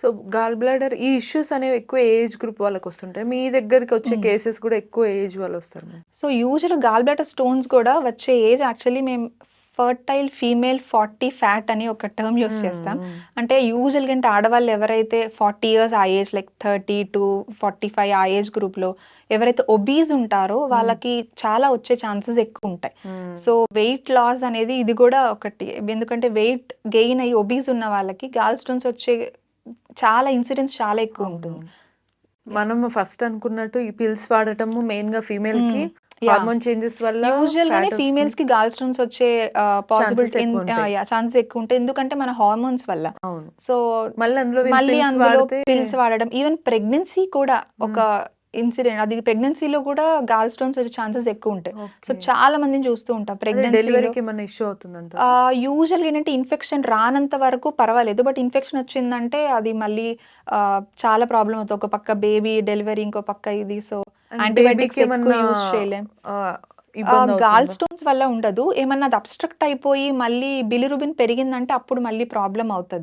So gall bladder ఈ issues అనేవి ఎక్కువ ఏజ్ గ్రూప్ వాళ్ళకి వస్తుంటాయి. మీ దగ్గరికి వచ్చే కేసెస్ కూడా ఎక్కువ ఏజ్ వాళ్ళు వస్తారు ma'am. So usual gall bladder stones కూడా వచ్చే ఏజ్ యాక్చువల్లీ మేము ఫర్టైల్ ఫీమేల్ 40 ఫ్యాట్ అని ఒక టర్మ్ యూస్ చేస్తాం. అంటే యూజువల్గా అంటే ఆడవాళ్ళు ఎవరైతే 40 ఇయర్స్ ఆ ఏజ్ లైక్ 30 టు 45 ఆ ఏజ్ గ్రూప్లో ఎవరైతే ఒబీజ్ ఉంటారో వాళ్ళకి చాలా వచ్చే ఛాన్సెస్ ఎక్కువ ఉంటాయి. సో వెయిట్ లాస్ అనేది ఇది కూడా ఒకటి. ఎందుకంటే వెయిట్ గెయిన్ అయ్యి ఒబీజ్ ఉన్న వాళ్ళకి గాల్ స్టోన్స్ వచ్చే చాలా ఇన్సిడెన్స్ చాలా ఎక్కువ ఉంటుంది. మనం ఫస్ట్ అనుకున్నట్టు ఈ పిల్స్ వాడటము మెయిన్ గా ఫీమేల్ కి హార్మోన్ చేంజెస్ వల్ల యూజువల్ గానే ఫీమేల్స్ కి గాల్ స్టోన్స్ వచ్చే పాసిబిలిటీ ఛాన్సెస్ ఎక్కువ ఉంటాయి. ఎందుకంటే మన హార్మోన్స్ వల్ల. సో మళ్ళీ అందులో పిల్స్ వాడడం, ఈవెన్ ప్రెగ్నెన్సీ కూడా ఒక ఇన్సిడెంట్. అది ప్రెగ్నెన్సీలో కూడా గాల్ స్టోన్స్ వచ్చే ఛాన్సెస్ ఎక్కువ ఉంటాయి. సో చాలా మందిని చూస్తూ ఉంటాం ప్రెగ్నెన్సీ. యూజువల్గా ఏంటంటే ఇన్ఫెక్షన్ రానంత వరకు పర్వాలేదు, బట్ ఇన్ఫెక్షన్ వచ్చిందంటే అది మళ్ళీ చాలా ప్రాబ్లం అవుతుంది. ఒక పక్క బేబీ డెలివరీ, ఇంకో పక్క ఇది. సో యాంటీబయాటిక్స్ ఎక్కువ యూజ్ చేయలేం. గాల్ స్టోన్స్ వల్ల ఉండదు. ఏమన్నా అది అబ్స్ట్రక్ట్ అయిపోయి మళ్ళీ బిలిరుబిన్ పెరిగిందంటే అప్పుడు మళ్ళీ ప్రాబ్లం అవుతుంది.